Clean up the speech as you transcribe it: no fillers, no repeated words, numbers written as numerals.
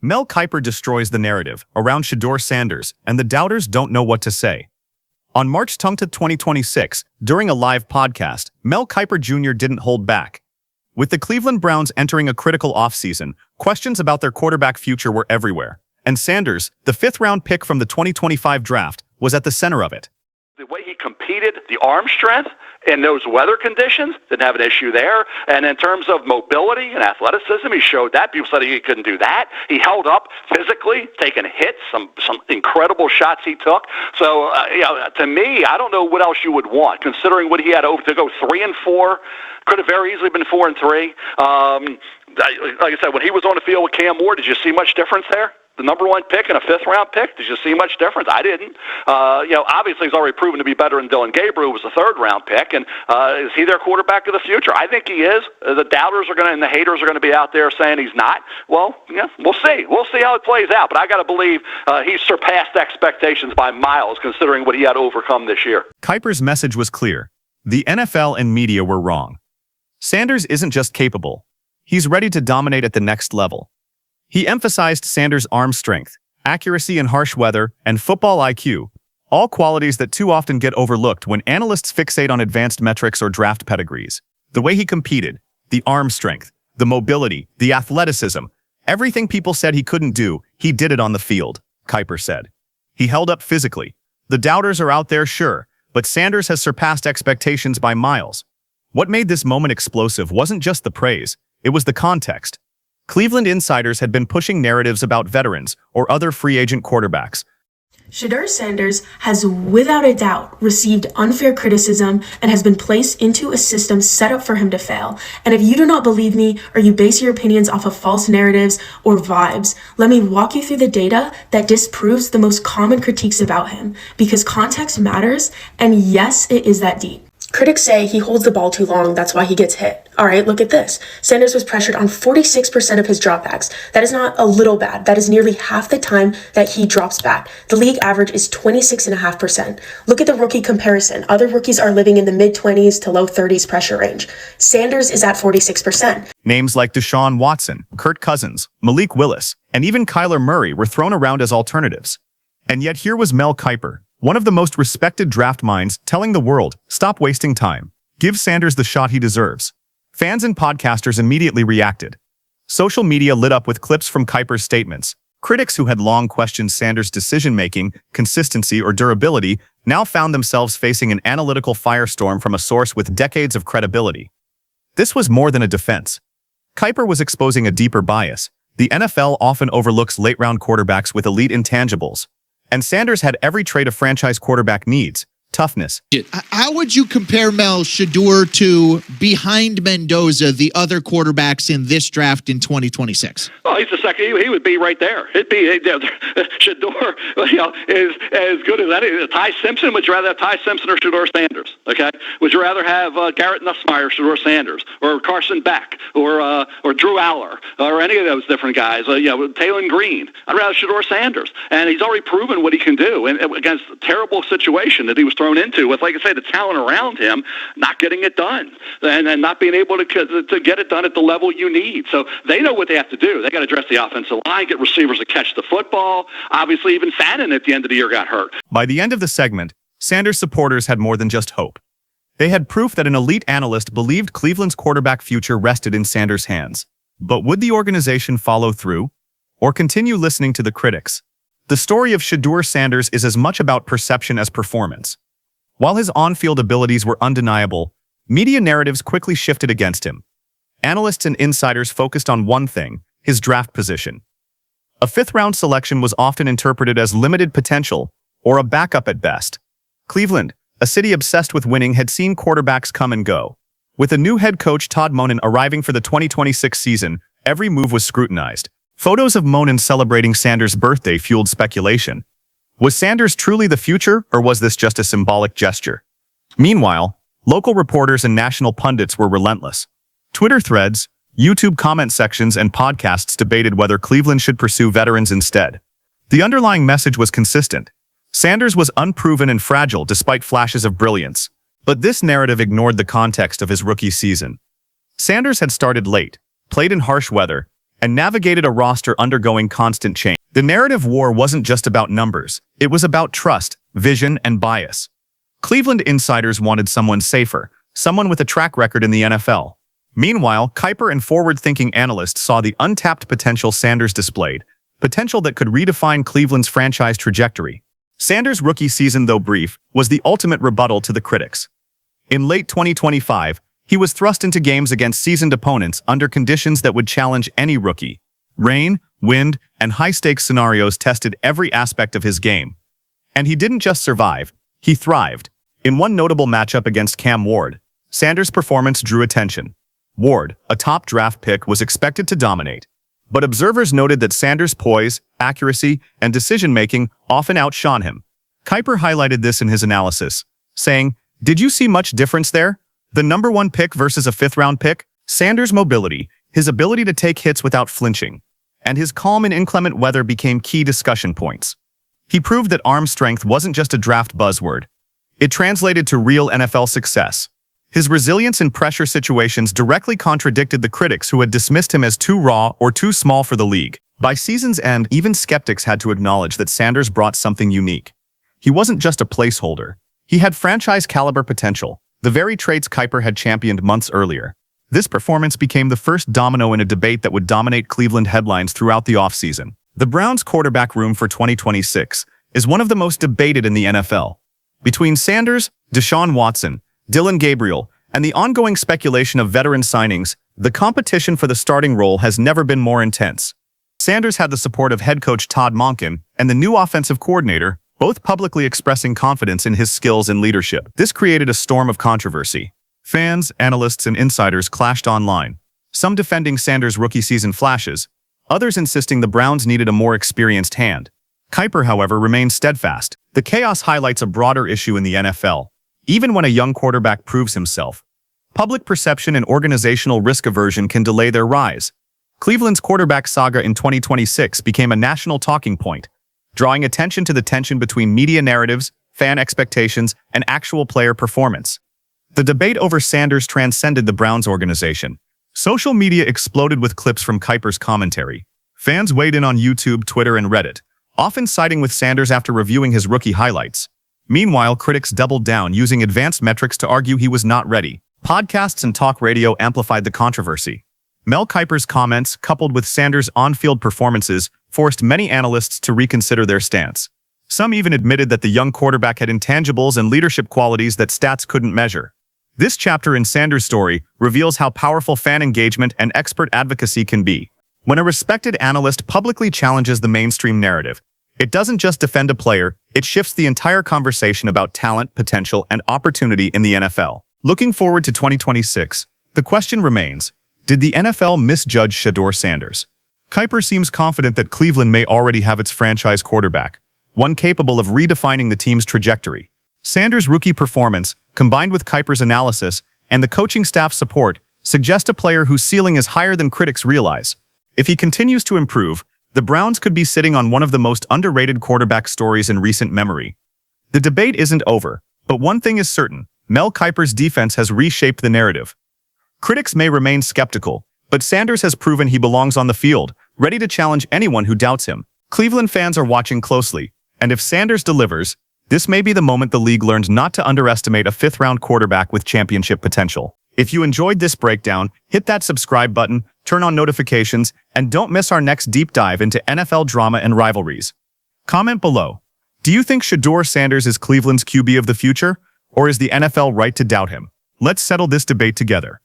Mel Kiper destroys the narrative around Shedeur Sanders, and the doubters don't know what to say. On March 10, 2026, during a live podcast, Mel Kiper Jr. didn't hold back. With the Cleveland Browns entering a critical offseason, questions about their quarterback future were everywhere, and Sanders, the fifth-round pick from the 2025 draft, was at the center of it. The way he competed, the arm strength, in those weather conditions, didn't have an issue there. And in terms of mobility and athleticism, he showed that. People said he couldn't do that. He held up physically, taking hits, some incredible shots he took. So, to me, I don't know what else you would want, considering what he had to go 3-4. Could have very easily been 4-3. Like I said, when he was on the field with Cam Moore, did you see much difference there? The number one pick and a fifth-round pick, did you see much difference? I didn't. Obviously he's already proven to be better than Dylan Gabriel, who was the third-round pick, and is he their quarterback of the future? I think he is. The doubters are and the haters are going to be out there saying he's not. Well, yeah, we'll see. We'll see how it plays out, but I got to believe he's surpassed expectations by miles, considering what he had to overcome this year. Kiper's message was clear. The NFL and media were wrong. Sanders isn't just capable. He's ready to dominate at the next level. He emphasized Sanders' arm strength, accuracy in harsh weather, and football IQ, all qualities that too often get overlooked when analysts fixate on advanced metrics or draft pedigrees. The way he competed, the arm strength, the mobility, the athleticism, everything people said he couldn't do, he did it on the field, Kiper said. He held up physically. The doubters are out there, sure, but Sanders has surpassed expectations by miles. What made this moment explosive wasn't just the praise, it was the context. Cleveland insiders had been pushing narratives about veterans or other free agent quarterbacks. Shedeur Sanders has without a doubt received unfair criticism and has been placed into a system set up for him to fail. And if you do not believe me or you base your opinions off of false narratives or vibes, let me walk you through the data that disproves the most common critiques about him, because context matters, and yes, it is that deep. Critics say he holds the ball too long, that's why he gets hit. All right, look at this. Sanders was pressured on 46% of his dropbacks. That is not a little bad. That is nearly half the time that he drops back. The league average is 26.5%. Look at the rookie comparison. Other rookies are living in the mid-20s to low 30s pressure range. Sanders is at 46%. Names like Deshaun Watson, Kirk Cousins, Malik Willis, and even Kyler Murray were thrown around as alternatives. And yet here was Mel Kiper, one of the most respected draft minds, telling the world, stop wasting time. Give Sanders the shot he deserves. Fans and podcasters immediately reacted. Social media lit up with clips from Kiper's statements. Critics who had long questioned Sanders' decision-making, consistency, or durability now found themselves facing an analytical firestorm from a source with decades of credibility. This was more than a defense. Kiper was exposing a deeper bias. The NFL often overlooks late-round quarterbacks with elite intangibles. And Sanders had every trait a franchise quarterback needs: toughness. How would you compare Mel Shedeur to, behind Mendoza, the other quarterbacks in this draft in 2026? Well, he's the second. He would be right there. It'd be Shedeur. Is as good as any. Ty Simpson. Would you rather have Ty Simpson or Shedeur Sanders? Okay. Would you rather have Garrett Nussmeier, Shedeur Sanders, or Carson Beck, or Drew Aller, or any of those different guys? Taylor Green. I'd rather Shedeur Sanders, and he's already proven what he can do, and against a terrible situation that he was thrown into with, like I say, the talent around him, not getting it done, and not being able to get it done at the level you need. So they know what they have to do. They got to address the offensive line, get receivers to catch the football. Obviously, even Fannin at the end of the year got hurt. By the end of the segment, Sanders supporters had more than just hope. They had proof that an elite analyst believed Cleveland's quarterback future rested in Sanders' hands. But would the organization follow through, or continue listening to the critics? The story of Shedeur Sanders is as much about perception as performance. While his on-field abilities were undeniable, media narratives quickly shifted against him. Analysts and insiders focused on one thing: his draft position. A fifth-round selection was often interpreted as limited potential, or a backup at best. Cleveland, a city obsessed with winning, had seen quarterbacks come and go. With a new head coach, Todd Monken, arriving for the 2026 season, every move was scrutinized. Photos of Monken celebrating Sanders' birthday fueled speculation. Was Sanders truly the future, or was this just a symbolic gesture? Meanwhile, local reporters and national pundits were relentless. Twitter threads, YouTube comment sections, and podcasts debated whether Cleveland should pursue veterans instead. The underlying message was consistent. Sanders was unproven and fragile despite flashes of brilliance. But this narrative ignored the context of his rookie season. Sanders had started late, played in harsh weather, and navigated a roster undergoing constant change. The narrative war wasn't just about numbers. It was about trust, vision, and bias. Cleveland insiders wanted someone safer, someone with a track record in the NFL. Meanwhile, Kiper and forward-thinking analysts saw the untapped potential Sanders displayed, potential that could redefine Cleveland's franchise trajectory. Sanders' rookie season, though brief, was the ultimate rebuttal to the critics. In late 2025, he was thrust into games against seasoned opponents under conditions that would challenge any rookie. Rain, wind, and high-stakes scenarios tested every aspect of his game. And he didn't just survive, he thrived. In one notable matchup against Cam Ward, Sanders' performance drew attention. Ward, a top draft pick, was expected to dominate. But observers noted that Sanders' poise, accuracy, and decision-making often outshone him. Kiper highlighted this in his analysis, saying, "Did you see much difference there? The number 1 pick versus a 5th-round pick? Sanders' mobility, his ability to take hits without flinching, and his calm in inclement weather became key discussion points. He proved that arm strength wasn't just a draft buzzword. It translated to real NFL success. His resilience in pressure situations directly contradicted the critics who had dismissed him as too raw or too small for the league. By season's end, even skeptics had to acknowledge that Sanders brought something unique. He wasn't just a placeholder. He had franchise-caliber potential, the very traits Kiper had championed months earlier. This performance became the first domino in a debate that would dominate Cleveland headlines throughout the offseason. The Browns' quarterback room for 2026 is one of the most debated in the NFL. Between Sanders, Deshaun Watson, Dylan Gabriel, and the ongoing speculation of veteran signings, the competition for the starting role has never been more intense. Sanders had the support of head coach Todd Monken and the new offensive coordinator, both publicly expressing confidence in his skills and leadership. This created a storm of controversy. Fans, analysts, and insiders clashed online, some defending Sanders' rookie season flashes, others insisting the Browns needed a more experienced hand. Kiper, however, remained steadfast. The chaos highlights a broader issue in the NFL. Even when a young quarterback proves himself, public perception and organizational risk aversion can delay their rise. Cleveland's quarterback saga in 2026 became a national talking point, drawing attention to the tension between media narratives, fan expectations, and actual player performance. The debate over Sanders transcended the Browns organization. Social media exploded with clips from Kiper's commentary. Fans weighed in on YouTube, Twitter, and Reddit, often siding with Sanders after reviewing his rookie highlights. Meanwhile, critics doubled down, using advanced metrics to argue he was not ready. Podcasts and talk radio amplified the controversy. Mel Kiper's comments, coupled with Sanders' on-field performances, forced many analysts to reconsider their stance. Some even admitted that the young quarterback had intangibles and leadership qualities that stats couldn't measure. This chapter in Sanders' story reveals how powerful fan engagement and expert advocacy can be. When a respected analyst publicly challenges the mainstream narrative, it doesn't just defend a player, it shifts the entire conversation about talent, potential, and opportunity in the NFL. Looking forward to 2026, the question remains, did the NFL misjudge Shedeur Sanders? Kiper seems confident that Cleveland may already have its franchise quarterback, one capable of redefining the team's trajectory. Sanders' rookie performance, combined with Kiper's analysis and the coaching staff's support, suggest a player whose ceiling is higher than critics realize. If he continues to improve, the Browns could be sitting on one of the most underrated quarterback stories in recent memory. The debate isn't over, but one thing is certain, Mel Kiper's defense has reshaped the narrative. Critics may remain skeptical, but Sanders has proven he belongs on the field, ready to challenge anyone who doubts him. Cleveland fans are watching closely, and if Sanders delivers, this may be the moment the league learns not to underestimate a 5th-round quarterback with championship potential. If you enjoyed this breakdown, hit that subscribe button, turn on notifications, and don't miss our next deep dive into NFL drama and rivalries. Comment below. Do you think Shedeur Sanders is Cleveland's QB of the future, or is the NFL right to doubt him? Let's settle this debate together.